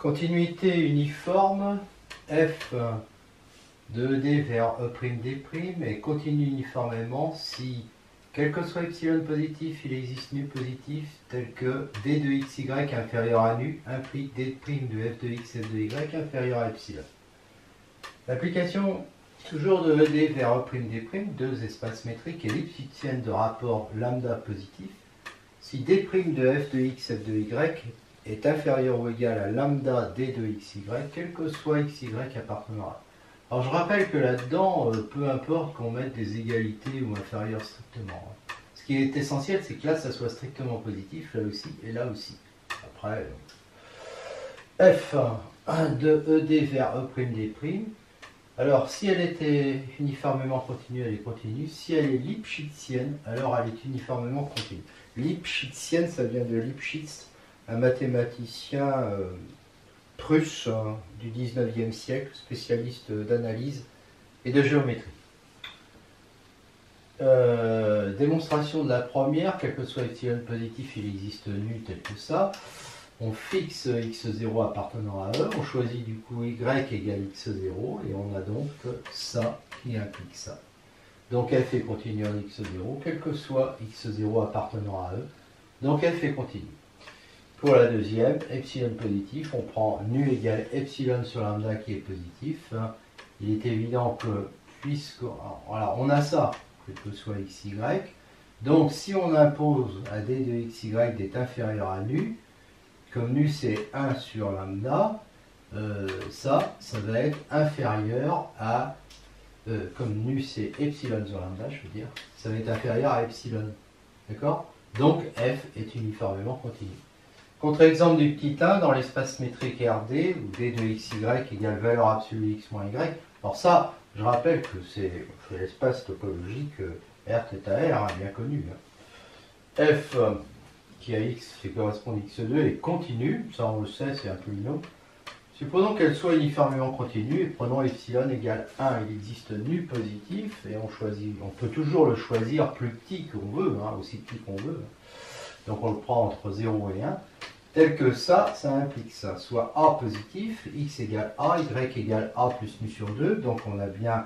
Continuité uniforme, f de ED vers E'D' est continue uniformément si, quel que soit epsilon positif, il existe nu positif tel que d de xy inférieur à nu implique d' de f de x, f de y inférieur à epsilon. L'application toujours de ED vers E'D', deux espaces métriques elliptiques de rapport lambda positif, si d' de f de x, f de y est inférieur ou égal à lambda d de xy, quel que soit xy appartenant à. Alors je rappelle que là-dedans, peu importe qu'on mette des égalités ou inférieurs strictement. Ce qui est essentiel, c'est que là, ça soit strictement positif, là aussi et là aussi. Après, f de ED vers E'D'. Alors, si elle était uniformément continue, elle est continue. Si elle est lipschitzienne, alors elle est uniformément continue. Lipschitzienne, ça vient de Lipschitz, un mathématicien prusse du 19e siècle, spécialiste d'analyse et de géométrie. Démonstration de la première, quel que soit epsilon positif, il existe nu tel que ça. On fixe x0 appartenant à E, on choisit du coup y égale x0, et on a donc ça qui implique ça. Donc f est continue en x0, quel que soit x0 appartenant à E, donc f est continue. Pour la deuxième, epsilon positif, on prend nu égale epsilon sur lambda qui est positif. Il est évident que, puisque voilà, on a ça, quel que soit xy, donc si on impose à d de xy d'être inférieur à nu, comme nu c'est 1 sur lambda, ça va être inférieur à, comme nu c'est epsilon sur lambda, je veux dire, ça va être inférieur à epsilon. D'accord? Donc f est uniformément continu. Contre-exemple du petit 1, dans l'espace métrique RD, où d de xy égale valeur absolue x moins y. Alors ça, je rappelle que c'est l'espace topologique R θ R, bien connu. F qui a x fait correspondre x2 est continue, ça on le sait, c'est un peu une autre. Supposons qu'elle soit uniformément continue, et prenons epsilon égale 1, il existe nu positif, et on peut toujours le choisir plus petit qu'on veut, aussi petit qu'on veut. Donc on le prend entre 0 et 1, tel que ça implique ça, soit A positif, x égale A, y égale A plus nu sur 2, donc on a bien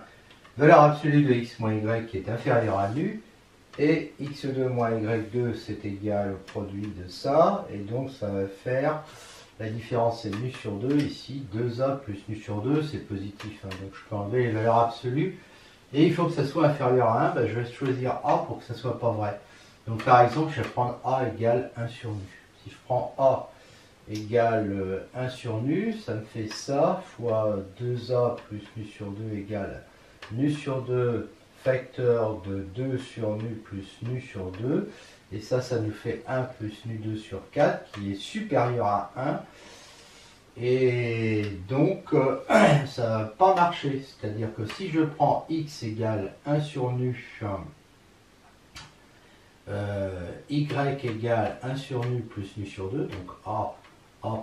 valeur absolue de x moins y qui est inférieure à nu, et x2 moins y2 c'est égal au produit de ça, et donc ça va faire, la différence c'est nu sur 2, ici 2a plus nu sur 2 c'est positif, donc je peux enlever les valeurs absolues, et il faut que ça soit inférieur à 1, je vais choisir A pour que ça soit pas vrai. Donc par exemple je vais prendre A égale 1 sur nu. Si je prends A égale 1 sur nu, ça me fait ça, fois 2a plus nu sur 2 égale nu sur 2 facteur de 2 sur nu plus nu sur 2, et ça nous fait 1 plus nu 2 sur 4, qui est supérieur à 1, et donc ça ne va pas marcher, c'est-à-dire que si je prends x égale 1 sur nu, y égale 1 sur nu plus nu sur 2, donc a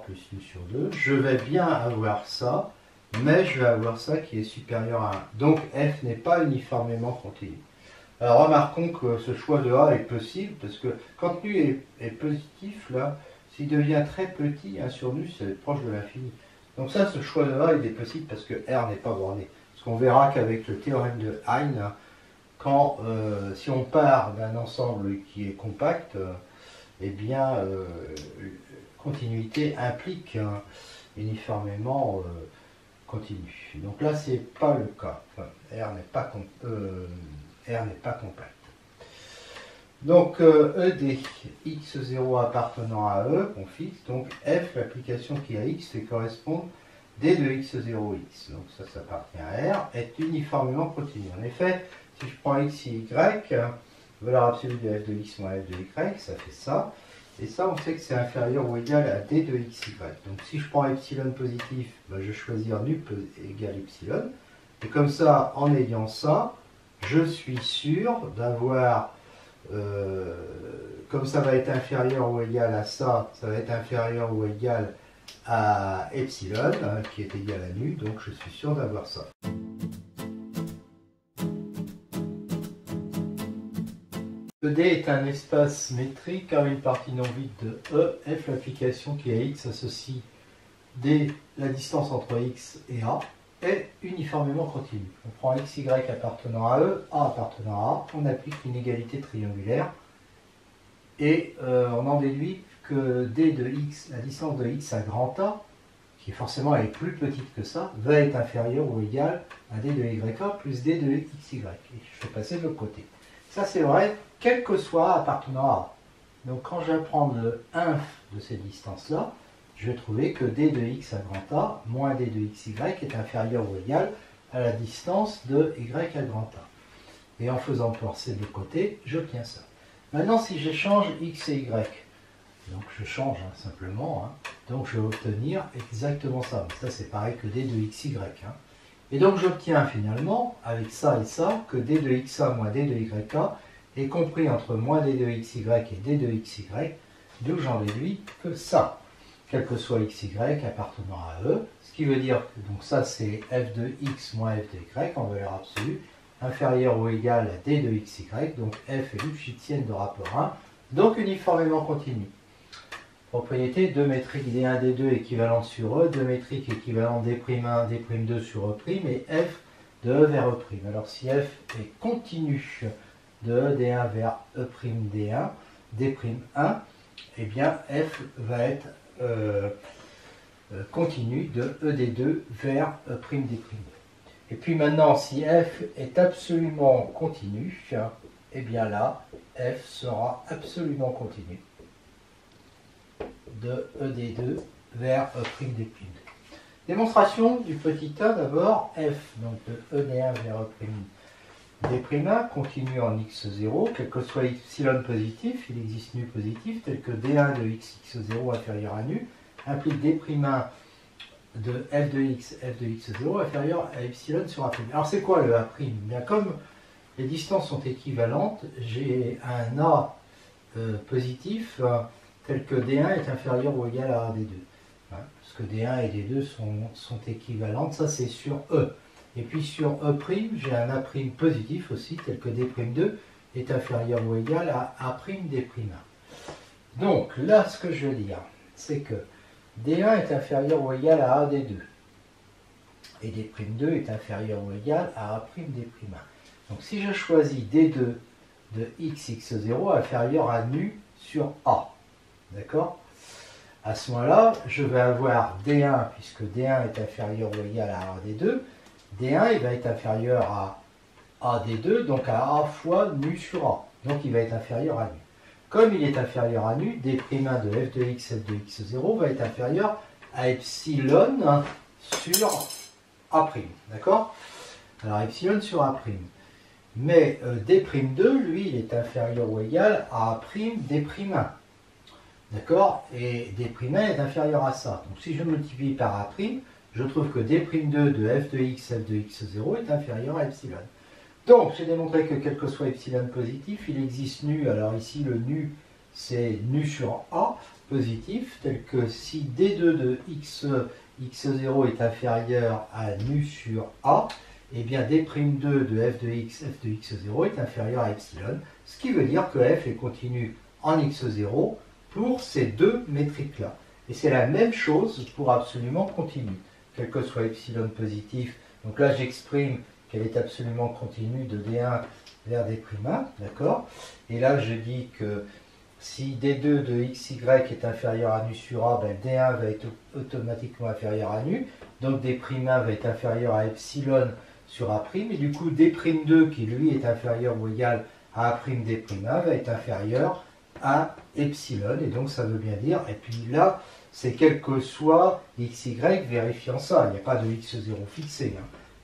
plus nu sur 2, je vais bien avoir ça, mais je vais avoir ça qui est supérieur à 1. Donc f n'est pas uniformément continu. Alors remarquons que ce choix de A est possible, parce que quand nu est positif, là, s'il devient très petit, 1 sur nu, c'est proche de l'infini. Donc ça, ce choix de A, il est possible parce que R n'est pas borné. Parce qu'on verra qu'avec le théorème de Hein, si on part d'un ensemble qui est compact, eh bien, continuité implique uniformément continu. Donc là, c'est pas le cas. Enfin, R n'est pas compact. Donc ED, x0 appartenant à E, qu'on fixe, donc F, l'application qui a x, fait correspondre d de x0x, donc ça appartient à R, est uniformément continu. En effet, si je prends x et y, valeur absolue de f de x moins f de y, ça fait ça. Et ça, on sait que c'est inférieur ou égal à d de xy. Donc si je prends epsilon positif, je vais choisir nu égale epsilon. Et comme ça, en ayant ça, je suis sûr d'avoir, comme ça va être inférieur ou égal à ça va être inférieur ou égal à epsilon, qui est égal à nu, donc je suis sûr d'avoir ça. ED est un espace métrique à une partie non vide de E. F, l'application qui a x associe la distance entre x et a est uniformément continue. On prend xy appartenant à E, a appartenant à A, on applique l'inégalité triangulaire et on en déduit que d de x, la distance de x à grand A, qui forcément est plus petite que ça, va être inférieure ou égale à d de YA plus d de XY. Et je fais passer de l'autre côté. Ça c'est vrai, quel que soit A appartenant à A. Donc quand je vais prendre le inf de ces distances-là, je vais trouver que d de x à grand A moins d de XY est inférieur ou égal à la distance de y à grand A. Et en faisant passer de l'autre côté, j'obtiens ça. Maintenant, si j'échange x et y, donc je change simplement, donc je vais obtenir exactement ça. Mais ça c'est pareil que d de xy. Et donc j'obtiens finalement, avec ça et ça, que d de xa moins d de yk est compris entre moins d de xy et d de xy, d'où j'en déduis que ça, quel que soit xy appartenant à E, ce qui veut dire que donc ça c'est f de x moins f de y en valeur absolue, inférieur ou égal à d de xy, donc f est lipschitzienne de rapport 1, donc uniformément continue. Propriété, 2 métriques D1, D2 équivalentes sur E, 2 métriques équivalentes d'E'1, D'2 sur E', et F de E vers E'. Alors si F est continu de E D1 vers E', D1, D'1, eh bien F va être continu de E D2 vers E', D'2. Et puis maintenant, si F est absolument continu, eh bien là, F sera absolument continu de ED2 vers E'D'2. Démonstration du petit a d'abord, f donc de ED1 vers E'D'1 continue en x0, quel que soit epsilon positif, il existe nu positif, tel que D1 de x0 inférieur à nu, implique D'1 de f de x0 inférieur à epsilon sur A'. Alors c'est quoi le A'? Bien comme les distances sont équivalentes, j'ai un A positif tel que D1 est inférieur ou égal à D2. Parce que D1 et D2 sont équivalentes, ça c'est sur E. Et puis sur E', j'ai un A' positif aussi, tel que D'2 est inférieur ou égal à A'D'1. Donc là, ce que je veux dire, c'est que D1 est inférieur ou égal à AD2. Et D'2 est inférieur ou égal à A'D'1. Donc si je choisis D2 de x0 inférieur à nu sur A, d'accord? À ce moment-là, je vais avoir D1, puisque D1 est inférieur ou égal à AD2, D1 il va être inférieur à AD2, donc à A fois nu sur A. Donc il va être inférieur à nu. Comme il est inférieur à nu, D'1 de f de x, f de x0 va être inférieur à epsilon sur A'. D'accord? Alors epsilon sur A'. Mais D'2, lui, il est inférieur ou égal à A'D'1. D'accord? Et D'1 est inférieur à ça. Donc si je multiplie par A', je trouve que D'2 de f de x, f de x0 est inférieur à epsilon. Donc j'ai démontré que quel que soit epsilon positif, il existe nu. Alors ici le nu, c'est nu sur A positif, tel que si D2 de x0 est inférieur à nu sur A, et bien D'2 de f de x, f de x0 est inférieur à epsilon, ce qui veut dire que f est continu en x0 pour ces deux métriques-là. Et c'est la même chose pour absolument continu, quel que soit epsilon positif. Donc là, j'exprime qu'elle est absolument continue de D1 vers D'1, d'accord? Et là, je dis que si D2 de xy est inférieur à nu sur A, ben D1 va être automatiquement inférieur à nu, donc D'1 va être inférieur à epsilon sur A', et du coup D'2 qui lui est inférieur ou égal à A'D'1 va être inférieur à epsilon, et donc ça veut bien dire, et puis là, c'est quel que soit xy vérifiant ça, il n'y a pas de x0 fixé,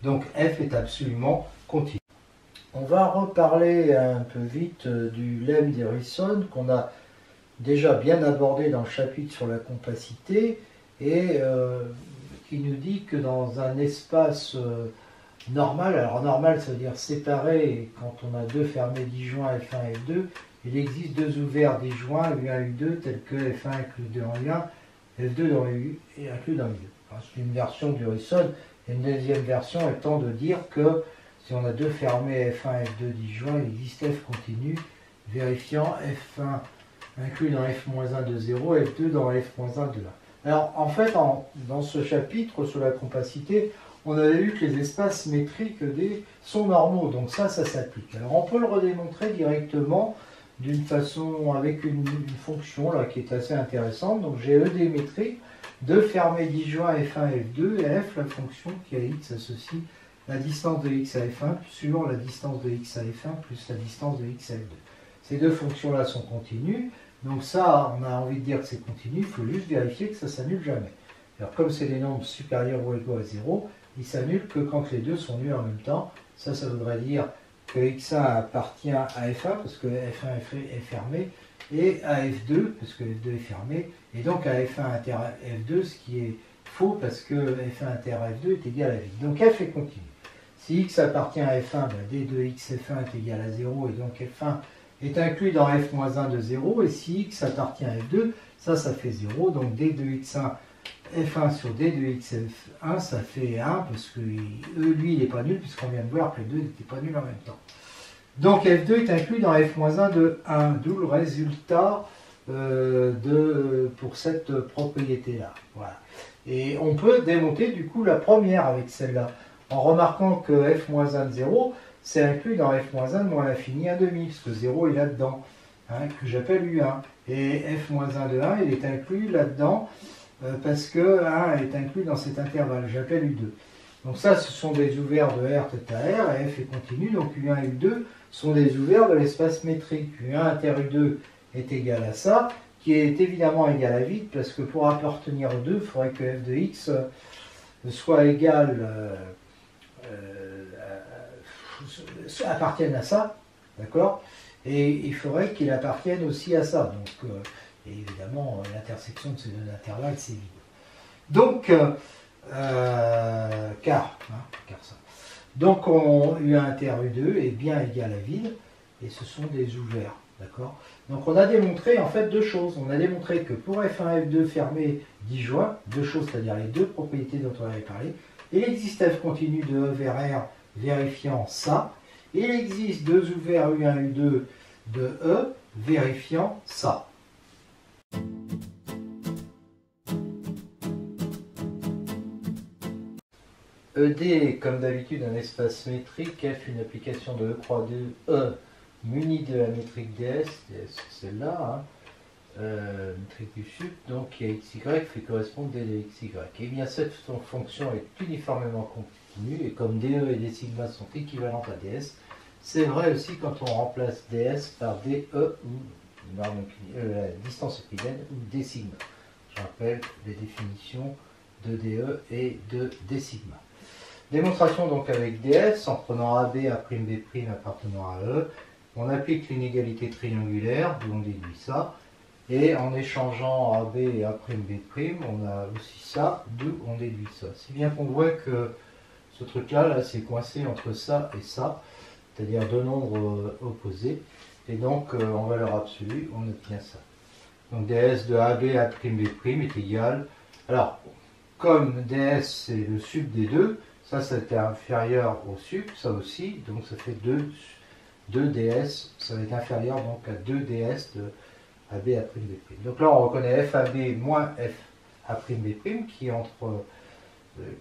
donc f est absolument continu. On va reparler un peu vite du lemme d'Harrison qu'on a déjà bien abordé dans le chapitre sur la compacité et qui nous dit que dans un espace normal, alors normal ça veut dire séparé, quand on a deux fermés disjoints F1 et F2, il existe deux ouverts disjoints U1 U2 tels que F1 inclus dans U1, F2 dans U et inclus dans U2. C'est une version d'Harrison et une deuxième version étant de dire que si on a deux fermés F1 et F2 disjoints, il existe F continu, vérifiant F1 inclus dans F-1 de 0, F2 dans F-1 de 1. Alors, en fait, dans ce chapitre sur la compacité, on avait vu que les espaces métriques D sont normaux, donc ça s'applique. Alors, on peut le redémontrer directement d'une façon, avec une fonction là, qui est assez intéressante. Donc, j'ai ED métrique de fermé disjoint F1, F2, et F, la fonction qui à X associe la distance de X à F1 sur la distance de X à F1 plus la distance de X à F2. Ces deux fonctions-là sont continues. Donc ça, on a envie de dire que c'est continu, il faut juste vérifier que ça ne s'annule jamais. Alors comme c'est des nombres supérieurs ou égaux à 0, ils s'annulent que quand les deux sont nuls en même temps. Ça voudrait dire que x1 appartient à f1, parce que f1 est fermé, et à f2, parce que f2 est fermé, et donc à f1 inter f2, ce qui est faux, parce que f1 inter f2 est égal à vide. Donc f est continu. Si x appartient à f1, ben d de x f1 est égal à 0, et donc f1 est inclus dans f-1 de 0, et si x appartient à f2, ça fait 0, donc d de x1 f1 sur d de x f1, ça fait 1, parce que lui, il n'est pas nul, puisqu'on vient de voir que les deux n'étaient pas nuls en même temps. Donc f2 est inclus dans f-1 de 1, d'où le résultat pour cette propriété-là. Voilà. Et on peut démonter du coup la première avec celle-là, en remarquant que f-1 de 0, c'est inclus dans f-1 de moins l'infini 1,5, parce que 0 est là-dedans, hein, que j'appelle U1. Et f-1 de 1, il est inclus là-dedans, parce que 1 est inclus dans cet intervalle, j'appelle U2. Donc ça, ce sont des ouverts de R, θ, R, et F est continu, donc U1 et U2 sont des ouverts de l'espace métrique. U1 inter U2 est égal à ça, qui est évidemment égal à vide, parce que pour appartenir aux deux, il faudrait que f de x soit égal appartienne à ça, d'accord? Et il faudrait qu'il appartienne aussi à ça. Donc, et évidemment, l'intersection de ces deux intervalles, c'est vide. Donc, car ça. Donc, U1 inter U2 est bien égal à vide, et ce sont des ouverts, d'accord? Donc, on a démontré en fait deux choses. On a démontré que pour F1 F2 fermé disjoint, deux choses, c'est-à-dire les deux propriétés dont on avait parlé, il existe F continu de E vers R vérifiant ça, et il existe deux ouverts U1 U2 de E vérifiant ça. ED est comme d'habitude un espace métrique, F une application de E croix de E munie de la métrique DS, DS celle-là, hein, métrique du sup, donc qui a XY fait correspondre D de XY. Et bien cette fonction est uniformément continue, et comme DE et D sigma sont équivalentes à DS, c'est vrai aussi quand on remplace DS par DE ou la distance euclidienne ou D sigma. Je rappelle les définitions de DE et de D sigma. Démonstration donc avec DS, en prenant AB, A'B' appartenant à E, on applique l'inégalité triangulaire, d'où on déduit ça, et en échangeant AB et A'B', on a aussi ça, d'où on déduit ça. Si bien qu'on voit que ce truc-là, là, c'est coincé entre ça et ça, c'est-à-dire deux nombres opposés, et donc en valeur absolue, on obtient ça. Donc ds de AB A'B' est égal, alors, comme ds c'est le sup des deux, ça c'était inférieur au sup, ça aussi, donc ça fait 2 ds, ça va être inférieur donc à 2 ds de AB A'B'. Donc là on reconnaît FAB moins F'A'B'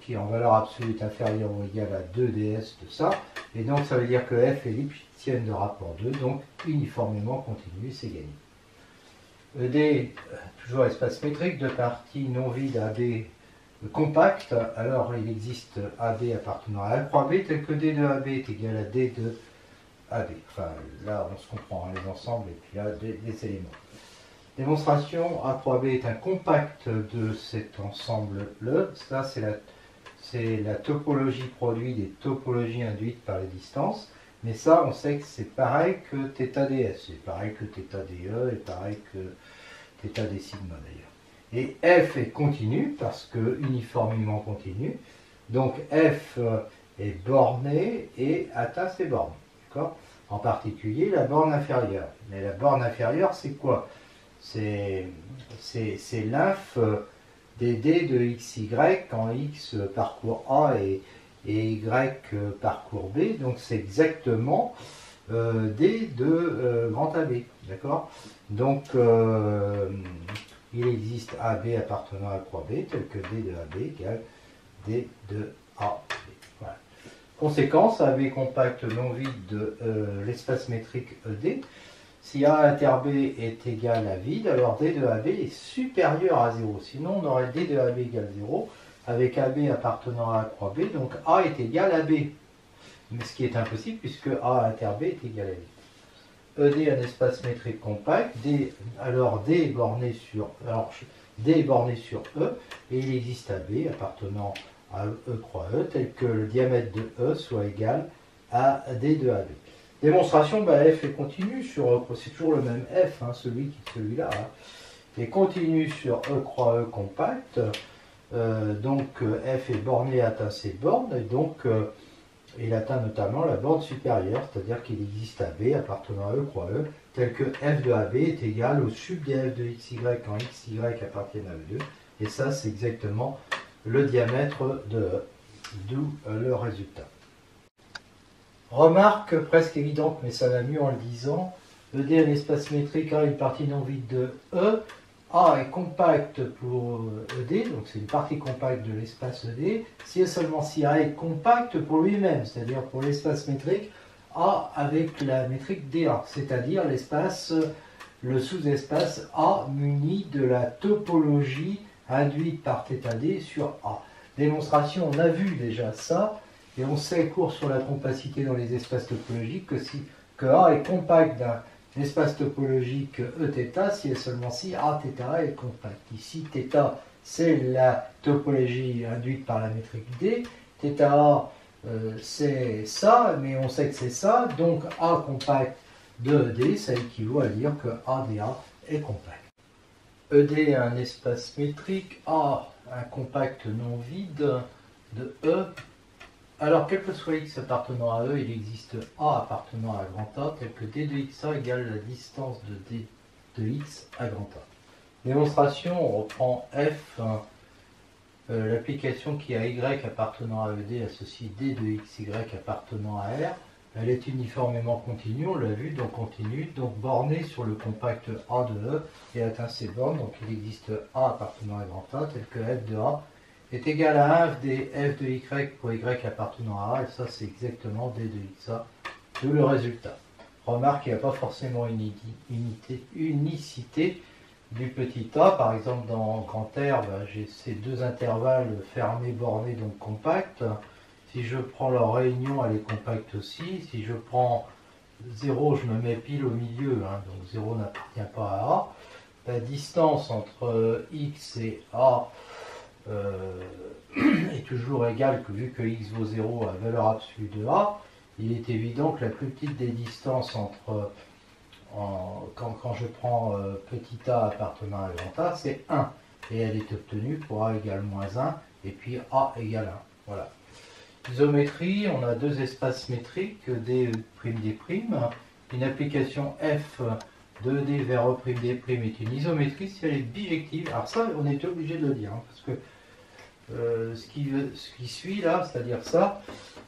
qui en valeur absolue est inférieur ou égal à 2 ds de ça, et donc ça veut dire que F est Lipschitzienne de rapport 2, donc uniformément continu, c'est gagné. ED, toujours espace métrique, de parties non vides AB compacte, alors il existe AB appartenant à A croix B tel que D de AB est égal à D de AB. Enfin, là on se comprend, hein, les ensembles et puis là des éléments. Démonstration, A croix B est un compact de cet ensemble-là. Ça c'est la topologie produite des topologies induites par les distances. Mais ça, on sait que c'est pareil que θ/ds, c'est pareil que θ/dE et pareil que θ/d sigma d'ailleurs. Et F est continu, parce que uniformément continu. Donc F est borné et atteint ses bornes. En particulier la borne inférieure. Mais la borne inférieure, c'est quoi? C'est l'inf des d de xy quand x parcourt A et y parcourt B. Donc c'est exactement d de grand AB. D'accord? Donc il existe AB appartenant à croix B, tel que D de AB égale D de AB. Voilà. Conséquence, AB compact non vide de l'espace métrique ED. Si A inter B est égal à vide, alors D de AB est supérieur à 0. Sinon, on aurait D de AB égale 0, avec AB appartenant à croix B, donc A est égal à B. Mais ce qui est impossible, puisque A inter B est égal à vide. ED, un espace métrique compact, alors D est borné sur E, et il existe AB appartenant à E croix E, tel que le diamètre de E soit égal à D de AB. Démonstration, F est continue sur, c'est toujours le même F, hein, celui-là, hein, et continue sur E croix E compact, donc F est borné et atteint ses bornes, et donc il atteint notamment la borne supérieure, c'est-à-dire qu'il existe AB appartenant à E croix E, tel que F de AB est égal au sub des F de XY quand XY appartient à E2, et ça c'est exactement le diamètre de E, d'où le résultat. Remarque presque évidente, mais ça va mieux en le disant, ED est un espace métrique A, une partie non vide de E, A est compact pour ED, donc c'est une partie compacte de l'espace ED, si et seulement si A est compact pour lui-même, c'est-à-dire pour l'espace métrique A avec la métrique DA, c'est-à-dire l'espace, le sous-espace A muni de la topologie induite par θD sur A. Démonstration, on a vu déjà ça, et on sait, cours sur la compacité dans les espaces topologiques, que A est compact d'un espace topologique Eθ si et seulement si Aθ est compact. Ici, θ, c'est la topologie induite par la métrique D. θA, c'est ça, mais on sait que c'est ça. Donc, A compact de ED, ça équivaut à dire que ADA est compact. ED est un espace métrique. A, un compact non vide de E. Alors, quel que soit x appartenant à E, il existe A appartenant à grand A, tel que D de xa égale la distance de D de x à grand A. Démonstration, on reprend F, l'application qui a Y appartenant à ED associe D de XY appartenant à R. Elle est uniformément continue, on l'a vu, donc continue, donc bornée sur le compact A de E et atteint ses bornes. Donc il existe A appartenant à grand A, tel que F de A est égal à 1 f de y pour y appartenant à A, et ça c'est exactement D de xa, d'où le résultat. Remarque qu'il n'y a pas forcément une unicité du petit a, par exemple dans grand R, j'ai ces deux intervalles fermés, bornés, donc compacts. Si je prends leur réunion, elle est compacte aussi. Si je prends 0, je me mets pile au milieu, hein, donc 0 n'appartient pas à A. La distance entre x et A est toujours égale, que vu que x vaut 0 à valeur absolue de A, il est évident que la plus petite des distances entre, quand je prends petit a appartenant à grand A, c'est 1. Et elle est obtenue pour A égale moins 1, et puis A égale 1. Voilà. Isométrie, on a deux espaces métriques, D', D'. Une application F de D vers E', D' est une isométrie si elle est bijective. Alors ça, on est obligé de le dire, hein, parce que ce qui suit là, c'est-à-dire ça,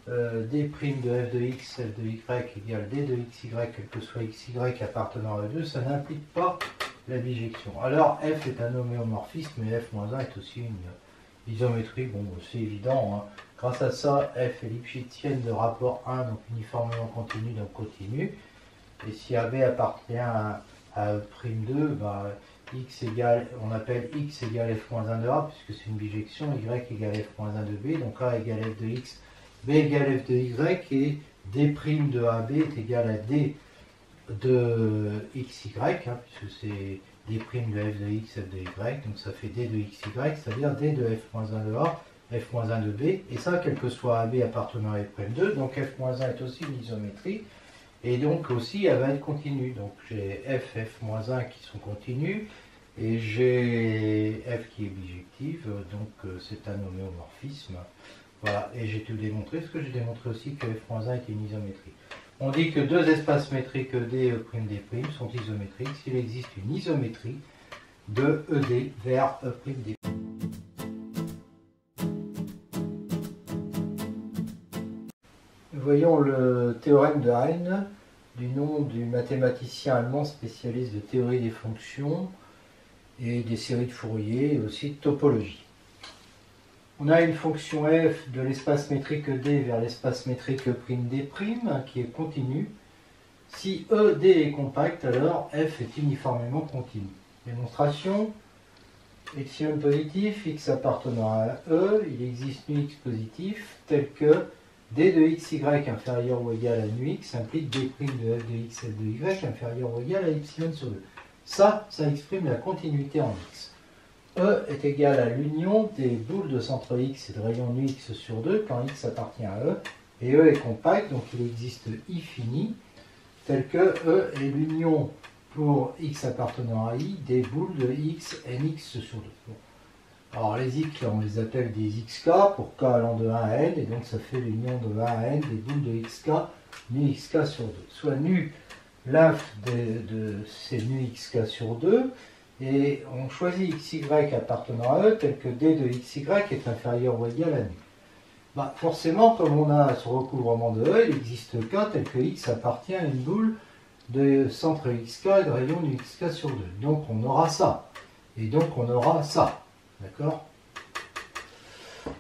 D' de f de x, f de y égale D de xy, quel que soit xy appartenant à E2, ça n'implique pas la bijection. Alors f est un homéomorphisme, mais f-1 est aussi une isométrie, bon c'est évident, hein. Grâce à ça, f est lipschitzienne de rapport 1, donc uniformément continu, donc continu. Et si AB appartient à E'2, x égale, on appelle x égale f-1 de A, puisque c'est une bijection, y égale f-1 de B, donc A égale f de x, B égale f de y, et D' de AB est égal à D de xy, hein, puisque c'est D' de f de x, f de y, donc ça fait D de xy, c'est-à-dire D de f-1 de A, f-1 de B, et ça, quel que soit AB appartenant à f'2, donc f-1 est aussi une isométrie, et donc aussi elle va être continue. Donc j'ai f, f-1 qui sont continus, et j'ai f qui est bijective, donc c'est un homéomorphisme. Voilà, et j'ai tout démontré, parce que j'ai démontré aussi que f-1 est une isométrie. On dit que deux espaces métriques ED et E', sont isométriques s'il existe une isométrie de ED vers E'. Voyons le théorème de Hein, du nom du mathématicien allemand spécialiste de théorie des fonctions et des séries de Fourier et aussi de topologie. On a une fonction f de l'espace métrique D vers l'espace métrique D'D' qui est continue. Si ED est compact, alors f est uniformément continu. Démonstration. Epsilon positif, x appartenant à E, il existe nu x positif tel que d de xy inférieur ou égal à nu x implique d' de f de x et de y inférieur ou égal à epsilon sur 2. Ça exprime la continuité en x. E est égal à l'union des boules de centre x et de rayon nu x sur 2 quand x appartient à E, et E est compact, donc il existe I fini, tel que E est l'union pour x appartenant à I des boules de x nx sur 2. Bon. Alors les x, on les appelle des xk pour k allant de 1 à n, et donc ça fait l'union de 1 à n des boules de xk nu xk sur 2. Soit nu l'inf de ces nu xk sur 2, et on choisit xy appartenant à E tel que d de xy est inférieur ou égal à nu. Bah, forcément, comme on a ce recouvrement de E, il existe k tel que x appartient à une boule de centre xk et de rayon nu xk sur 2. Donc on aura ça. Et donc on aura ça. D'accord?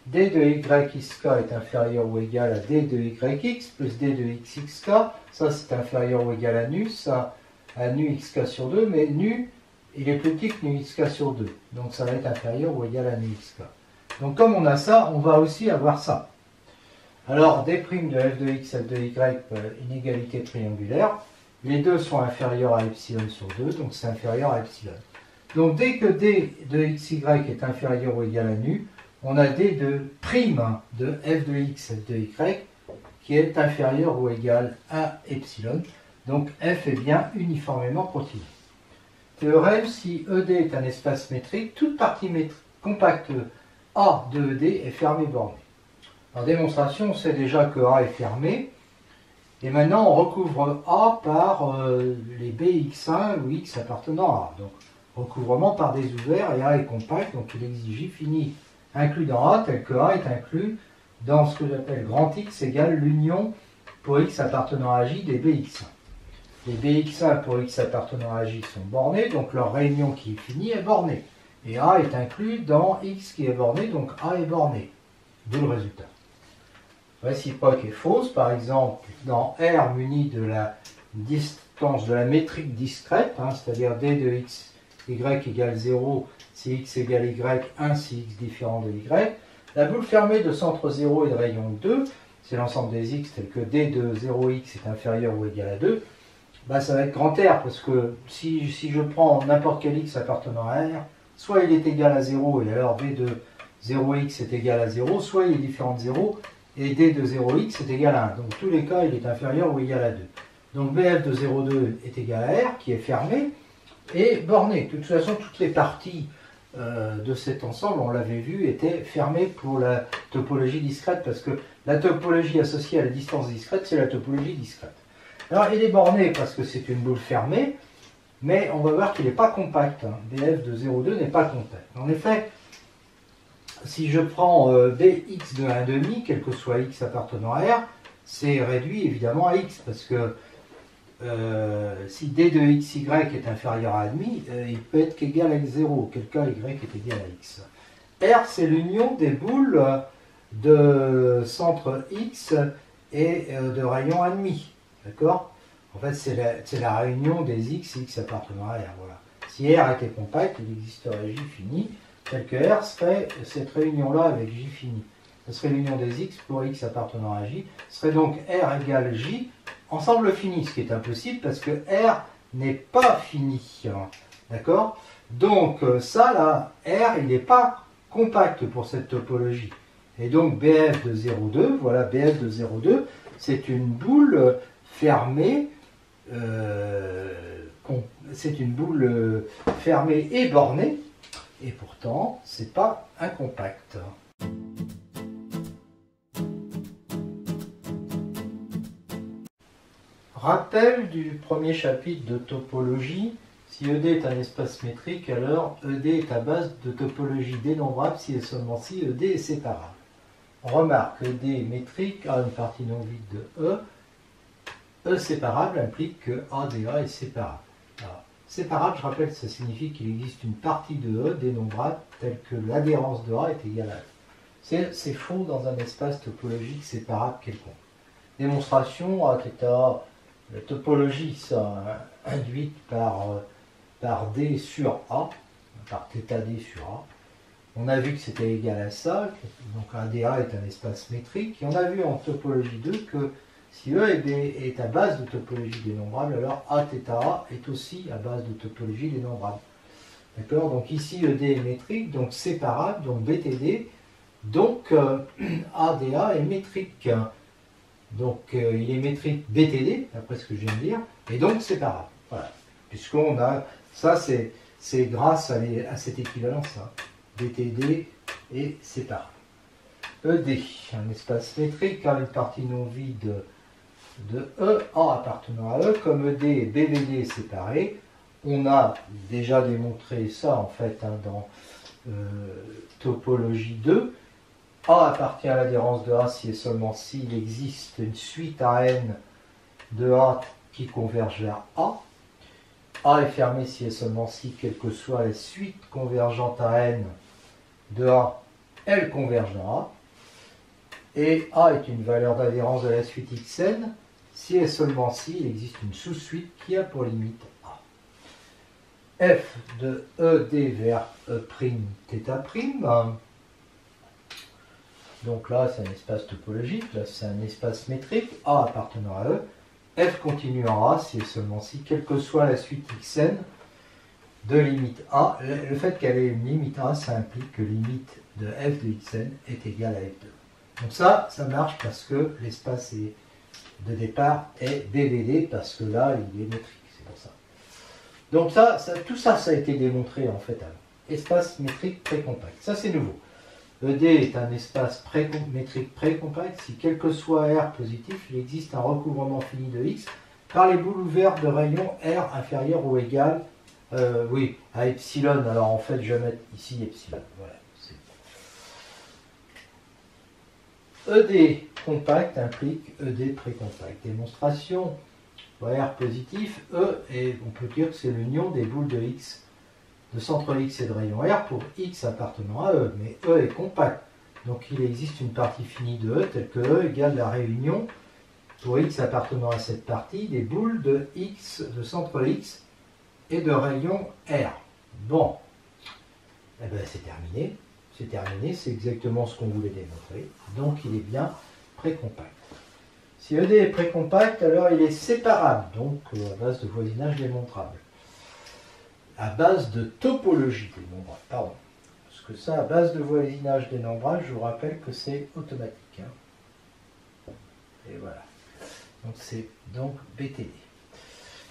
D de yxk est inférieur ou égal à d de yx plus d de xxk. Ça c'est inférieur ou égal à nu, ça à nu xk sur 2, mais nu il est plus petit que nu xk sur 2. Donc ça va être inférieur ou égal à nu xk. Donc comme on a ça, on va aussi avoir ça. Alors d' de f de x, f de y, inégalité triangulaire. Les deux sont inférieurs à epsilon sur 2, donc c'est inférieur à epsilon. Donc dès que d de xy est inférieur ou égal à nu, on a d de prime de f de x, f de y qui est inférieur ou égal à epsilon. Donc f est bien uniformément continu. Théorème, si ED est un espace métrique, toute partie compacte A de ED est fermée bornée. En démonstration, on sait déjà que A est fermé. Et maintenant, on recouvre A par les Bx1 ou X appartenant à A. Donc, recouvrement par des ouverts, et A est compact, donc il exige J fini inclus dans A, tel que A est inclus dans ce que j'appelle grand X égale l'union pour X appartenant à J des Bx1. Les Bx1 pour X appartenant à J sont bornés, donc leur réunion qui est finie est bornée. Et A est inclus dans X qui est borné, donc A est borné. D'où le résultat. Réciproque est fausse, par exemple, dans R muni de la distance de la métrique discrète, c'est-à-dire d de x, y égale 0 si x égale y, 1 si x différent de y, la boule fermée de centre 0 et de rayon 2, c'est l'ensemble des x tel que d de 0x est inférieur ou égal à 2, bah ça va être grand R, parce que si je prends n'importe quel x appartenant à R, soit il est égal à 0, et alors d de 0x est égal à 0, soit il est différent de 0, et d de 0x est égal à 1. Donc, tous les cas, il est inférieur ou égal à 2. Donc, bf de 0,2 est égal à R, qui est fermé, et borné. De toute façon, toutes les parties de cet ensemble, on l'avait vu, étaient fermées pour la topologie discrète, parce que la topologie associée à la distance discrète, c'est la topologie discrète. Alors, il est borné parce que c'est une boule fermée, mais on va voir qu'il n'est pas compact. Bf de 0,2 n'est pas compact. En effet, si je prends bx de 1,5, quel que soit x appartenant à R, c'est réduit évidemment à x, parce que si d de xy est inférieur à 1,5, il peut être qu'égal à 0, auquel cas y est égal à x. R, c'est l'union des boules de centre x et de rayon 1,5. D'accord? En fait, c'est la réunion des x et x appartenant à R. Voilà. Si R était compact, il existerait J fini, tel que R serait cette réunion-là avec J fini. Ce serait l'union des x pour x appartenant à J. Ce serait donc R égale J, ensemble fini, ce qui est impossible parce que R n'est pas fini. D'accord? Donc ça, là, R, il n'est pas compact pour cette topologie. Et donc BF de 0,2, voilà, BF de 0,2, c'est une boule fermée, fermée et bornée, et pourtant, c'est pas un compact. Rappel du premier chapitre de topologie. Si ED est un espace métrique, alors ED est à base de topologie dénombrable si et seulement si ED est séparable. Remarque, ED métrique a une partie non vide de E. E séparable implique que A dA est séparable. Alors, Séparable, je rappelle, ça signifie qu'il existe une partie de E dénombrable telle que l'adhérence de A est égale à E. C'est faux dans un espace topologique séparable quelconque. Démonstration A θ, la topologie ça, induite par D sur A, par θD sur A. On a vu que c'était égal à ça, donc ADA est un espace métrique, et on a vu en topologie 2 que si E et B est à base de topologie dénombrable, alors Aθ est aussi à base de topologie dénombrable. D'accord? Donc ici ED est métrique, donc séparable, donc BTD, donc ADA est métrique. Donc il est métrique BTD, d'après ce que je viens de dire, et donc séparable. Voilà. Puisqu'on a, ça c'est grâce à cette équivalence, hein. BTD et séparable. ED, un espace métrique, car une partie non vide de E, A appartenant à E, comme ED et BVD séparés. On a déjà démontré ça en fait hein, dans topologie 2. A appartient à l'adhérence de A si et seulement s'il existe une suite à n de A qui converge vers A. A est fermé si et seulement si, quelle que soit la suite convergente à n de A, elle converge dans A. Et A est une valeur d'adhérence de la suite xn si et seulement si il existe une sous-suite qui a pour limite A. F de ED vers E'θ'. Donc là, c'est un espace topologique, là c'est un espace métrique, A appartenant à E. F continue en A si et seulement si, quelle que soit la suite xn de limite A. Le fait qu'elle ait une limite A, ça implique que limite de f de xn est égale à f2. Donc ça marche parce que l'espace de départ est BVD, parce que là, il est métrique, c'est pour ça. Donc tout ça a été démontré en fait avant. Espace métrique précompact, ça c'est nouveau. ED est un espace métrique précompact si quel que soit R positif, il existe un recouvrement fini de X par les boules ouvertes de rayon R inférieur ou égal à epsilon. Alors en fait, je vais mettre ici epsilon. Voilà, ED compact implique ED précompact. Démonstration R positif, E, et on peut dire que c'est l'union des boules de X, de centre X et de rayon R pour X appartenant à E, mais E est compact. Donc il existe une partie finie de E telle que E égale la réunion pour X appartenant à cette partie des boules de X, de centre X et de rayon R. Bon, eh ben, c'est terminé. C'est terminé, c'est exactement ce qu'on voulait démontrer. Donc il est bien précompact. Si ED est précompact, alors il est séparable, donc à base de voisinage démontrable. À base de topologie dénombrable, pardon. Parce que ça, à base de voisinage dénombrable, je vous rappelle que c'est automatique. Hein. Et voilà. Donc c'est donc BTD.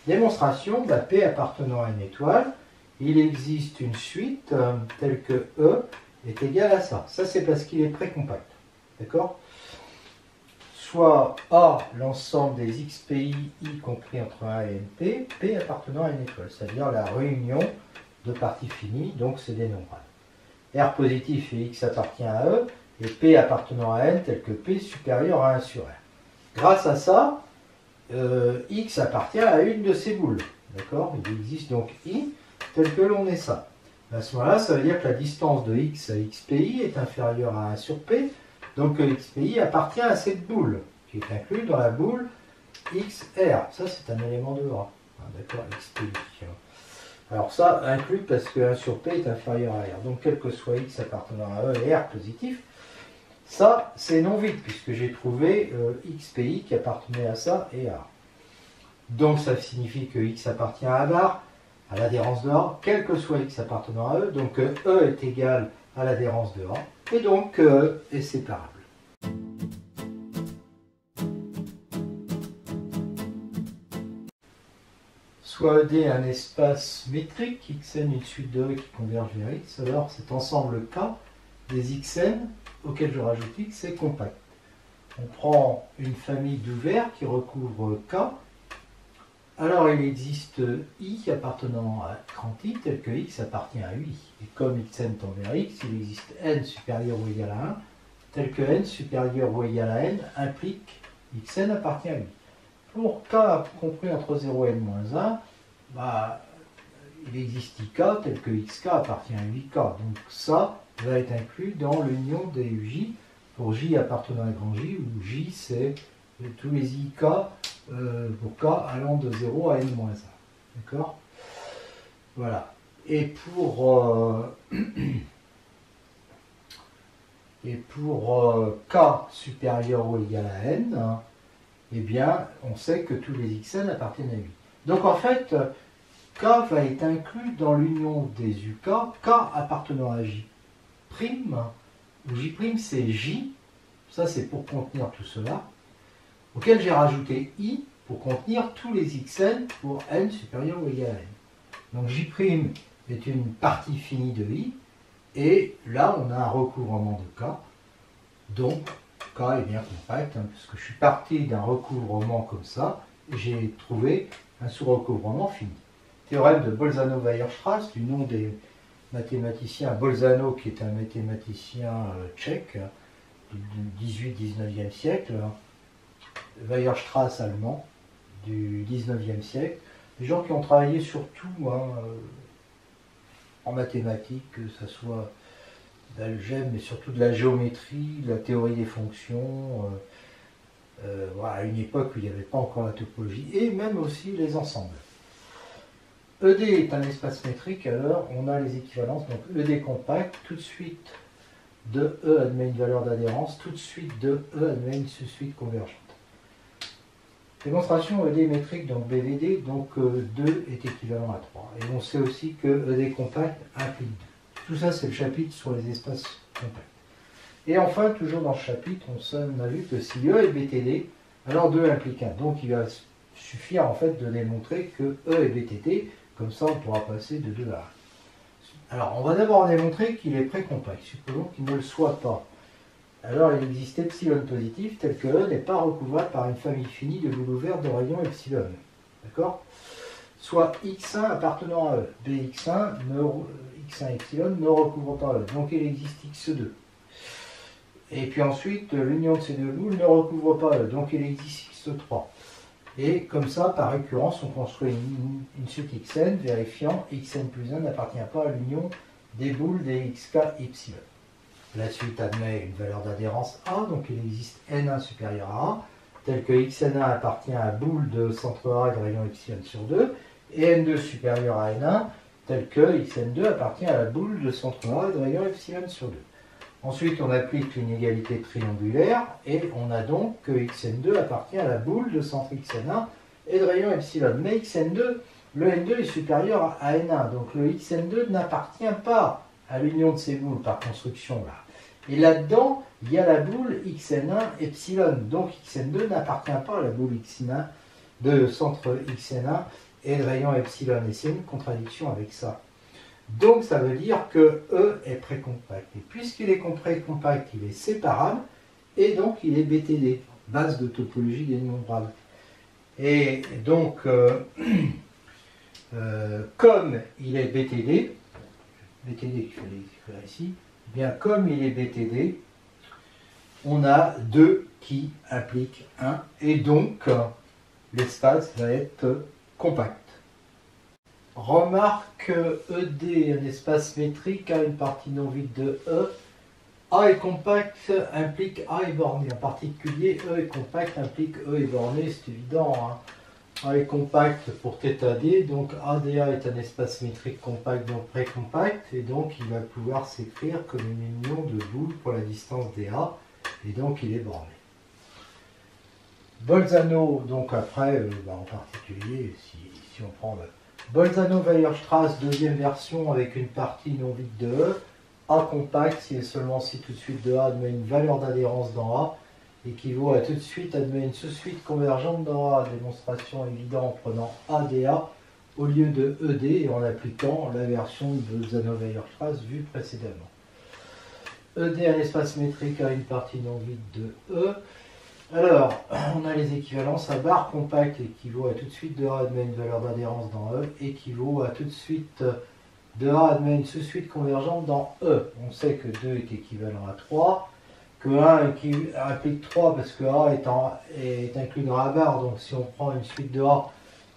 Démonstration, P appartenant à une étoile, il existe une suite telle que E est égale à ça. Ça c'est parce qu'il est précompact. D'accord? Soit A, l'ensemble des XPI, y compris entre A et NP, P appartenant à une étoile, c'est-à-dire la réunion de parties finies, donc c'est dénombrable. R positif et X appartient à E, et P appartenant à N, tel que P supérieur à 1 sur R. Grâce à ça, X appartient à une de ces boules. D'accord? Il existe donc I, tel que l'on est ça. À ce moment-là, ça veut dire que la distance de X à XPI est inférieure à 1 sur P, donc XPI appartient à cette boule, qui est inclue dans la boule XR. Ça, c'est un élément de A. D'accord, XPI. Alors ça, inclus parce que 1 sur P est inférieur à R. Donc, quel que soit X appartenant à E et R positif, ça, c'est non vide, puisque j'ai trouvé XPI qui appartenait à ça et à A. Donc, ça signifie que X appartient à A bar, à l'adhérence de A, quel que soit X appartenant à E. Donc, E est égal à l'adhérence de A. Et donc est séparable. Soit ED un espace métrique, xn une suite de E qui converge vers X, alors cet ensemble K des xn auxquels je rajoute X est compact. On prend une famille d'ouverts qui recouvre K. Alors il existe I appartenant à grand I tel que X appartient à UI. Et comme xn tend vers X, il existe n supérieur ou égal à 1 tel que n supérieur ou égal à n implique xn appartient à UI. Pour K compris entre 0 et n-1, il existe IK tel que XK appartient à 8K. Donc ça va être inclus dans l'union des J pour J appartenant à grand J, où J c'est tous les IK pour K allant de 0 à n-1. D'accord? Voilà. Et pour K supérieur ou égal à n, eh bien, on sait que tous les xn appartiennent à 8. Donc en fait, K va être inclus dans l'union des UK, K appartenant à J', où J' c'est J, ça c'est pour contenir tout cela, auquel j'ai rajouté I pour contenir tous les xn pour n supérieur ou égal à n. Donc J' est une partie finie de I, et là on a un recouvrement de K, donc K est bien compact, puisque je suis parti d'un recouvrement comme ça, et j'ai trouvé un sous-recouvrement fini. Théorème de Bolzano-Weierstrass, du nom des mathématiciens Bolzano, qui est un mathématicien tchèque du 18-19e siècle, Weierstrass allemand du 19e siècle, des gens qui ont travaillé surtout en mathématiques, que ce soit d'algèbre, mais surtout de la géométrie, de la théorie des fonctions, voilà, à une époque où il n'y avait pas encore la topologie, et même aussi les ensembles. ED est un espace métrique, alors on a les équivalences, donc ED compact, tout de suite de E admet une valeur d'adhérence, tout de suite de E admet une suite convergente. Démonstration ED métrique, donc BVD, donc 2 est équivalent à 3. Et on sait aussi que ED compact implique 2. Tout ça, c'est le chapitre sur les espaces compacts. Et enfin, toujours dans ce chapitre, on a vu que si E est BTD, alors 2 implique 1. Donc il va suffire en fait de démontrer que E est BTD, comme ça on pourra passer de 2 à 1. Alors on va d'abord démontrer qu'il est précompact, supposons qu'il ne le soit pas. Alors il existe epsilon positif tel que E n'est pas recouvrable par une famille finie de boules ouvertes de rayon epsilon. D'accord? Soit x1 appartenant à E. Bx1, x1 epsilon ne recouvre pas E. Donc il existe x2. Et puis ensuite, l'union de ces deux boules ne recouvre pas E. Donc il existe x3. Et comme ça, par récurrence, on construit une suite xn vérifiant xn plus 1 n'appartient pas à l'union des boules des xk epsilon. La suite admet une valeur d'adhérence A, donc il existe n1 supérieur à A, tel que xn1 appartient à boule de centre A et de rayon epsilon sur 2, et n2 supérieur à n1, tel que xn2 appartient à la boule de centre A et de rayon epsilon sur 2. Ensuite, on applique l'inégalité triangulaire, et on a donc que xn2 appartient à la boule de centre xn1 et de rayon epsilon. Mais xn2, le n2 est supérieur à n1, donc le xn2 n'appartient pas à l'union de ces boules par construction là. Et là-dedans, il y a la boule xn1 epsilon, donc xn2 n'appartient pas à la boule x1 de centre xn1 et de rayon epsilon, et c'est une contradiction avec ça. Donc ça veut dire que E est précompact. Et puisqu'il est précompact, il est séparable, et donc il est BTD, base de topologie dénombrable. Et donc, comme il est BTD, BTD qu'il fallait écrire ici, eh bien comme il est BTD, on a 2 qui impliquent 1, et donc l'espace va être compact. Remarque ED, un espace métrique à une partie non vide de E. A est compact implique A est borné. En particulier, E est compact implique E est borné, c'est évident. A est compact pour θD, donc ADA est un espace métrique compact, donc précompact, et donc il va pouvoir s'écrire comme une union de boules pour la distance dA, et donc il est borné. Bolzano, donc après, en particulier, si on prend Bolzano-Weierstrass, deuxième version avec une partie non vide de E, A compact, si et seulement si tout de suite de A admet une valeur d'adhérence dans A, équivaut à tout de suite admet une sous-suite convergente dans A. Démonstration évidente en prenant ADA au lieu de ED et en appliquant la version de Bolzano-Weierstrass vue précédemment. ED, un espace métrique à une partie non vide de E. Alors, on a les équivalences à barre compact équivaut à tout de suite de A admet une valeur d'adhérence dans E, équivaut à tout de suite de A admet une sous-suite convergente dans E. On sait que 2 est équivalent à 3, que 1 implique 3 parce que A est inclus dans la barre, donc si on prend une suite de A,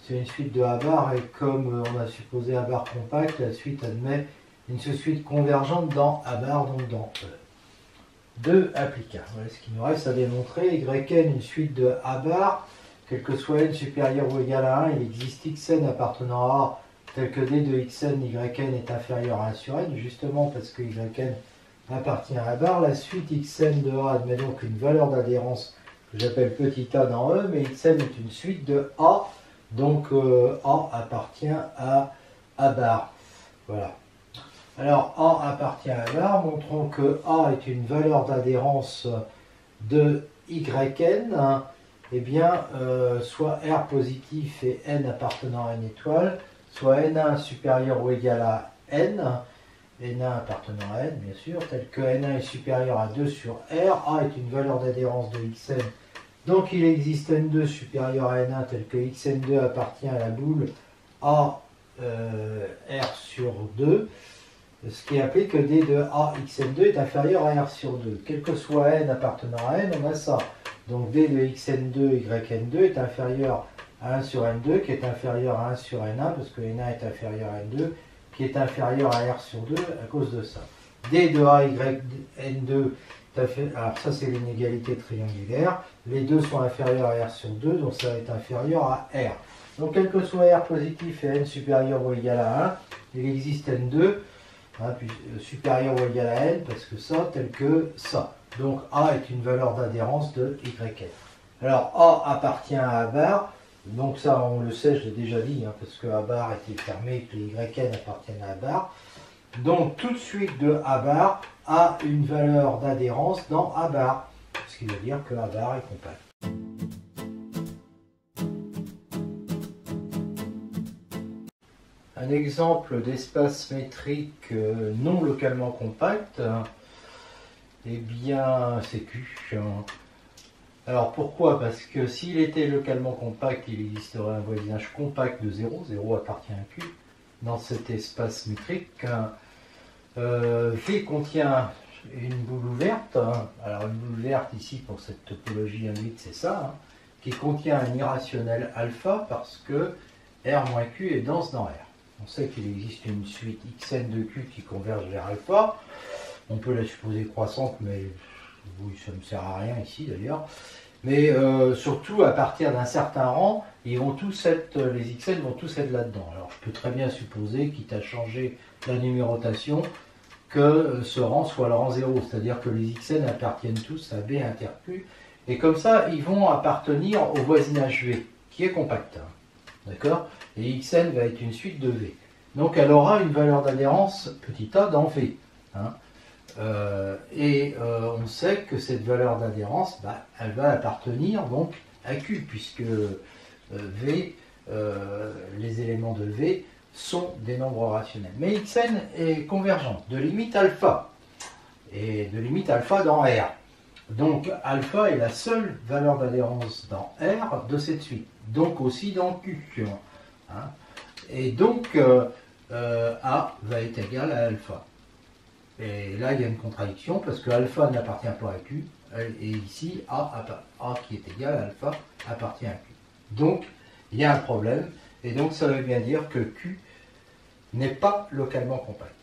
c'est une suite de A bar, et comme on a supposé A bar compact, la suite admet une suite convergente dans A bar, donc dans E. 2 applicable. Voilà ce qu'il nous reste à démontrer. Yn, une suite de A bar, quel que soit n supérieur ou égal à 1, il existe xn appartenant à A, tel que d de xn, yn est inférieur à 1 sur n, justement parce que yn appartient à A bar. La suite xn de A admet donc une valeur d'adhérence que j'appelle petit a dans E, mais xn est une suite de A, donc A appartient à A bar. Voilà. Alors, A appartient à A bar, montrons que A est une valeur d'adhérence de Yn, eh bien, soit R positif et N appartenant à une étoile, soit N1 supérieur ou égal à N, N1 appartenant à N, bien sûr, tel que N1 est supérieur à 2 sur R, A est une valeur d'adhérence de Xn, donc il existe N2 supérieur à N1, tel que Xn2 appartient à la boule A R sur 2, ce qui implique que D de A Xn2 est inférieur à R sur 2. Quel que soit N appartenant à N, on a ça. Donc D de Xn2 Yn2 est inférieur à 1 sur N2, qui est inférieur à 1 sur N1, parce que N1 est inférieur à N2, qui est inférieur à R sur 2 à cause de ça. D de A Yn2, alors ça c'est l'inégalité triangulaire, les deux sont inférieurs à R sur 2, donc ça va être inférieur à R. Donc quel que soit R positif et N supérieur ou égal à 1, il existe N2, puis, supérieur ou égal à N, parce que ça, tel que ça. Donc A est une valeur d'adhérence de Yn. Alors A appartient à A bar, donc ça on le sait, je l'ai déjà dit, parce que A bar était fermé et que les Yn appartiennent à A bar. Donc toute suite de A bar a une valeur d'adhérence dans A bar, ce qui veut dire que A bar est compact. Un exemple d'espace métrique non localement compact, eh bien c'est Q. Alors pourquoi? Parce que s'il était localement compact, il existerait un voisinage compact de 0, 0 appartient à Q, dans cet espace métrique. V contient une boule ouverte, alors une boule ouverte ici pour cette topologie induite c'est ça, qui contient un irrationnel alpha parce que R moins Q est dense dans R. On sait qu'il existe une suite xn de Q qui converge vers alpha. On peut la supposer croissante, mais oui, ça ne me sert à rien ici d'ailleurs. Mais surtout, à partir d'un certain rang, ils vont tous être, les xn vont tous être là-dedans. Alors je peux très bien supposer, quitte à changer la numérotation, que ce rang soit le rang 0. C'est-à-dire que les xn appartiennent tous à B inter Q. Et comme ça, ils vont appartenir au voisinage V, qui est compact. D'accord? Et Xn va être une suite de V. Donc elle aura une valeur d'adhérence petit a dans V. On sait que cette valeur d'adhérence, elle va appartenir donc à Q, puisque V, les éléments de V sont des nombres rationnels. Mais Xn est convergent de limite alpha, et de limite alpha dans R. Donc alpha est la seule valeur d'adhérence dans R de cette suite, donc aussi dans Q. Et donc A va être égal à alpha. Et là il y a une contradiction parce que alpha n'appartient pas à Q, et ici A qui est égal à alpha appartient à Q. Donc il y a un problème, et donc ça veut bien dire que Q n'est pas localement compact.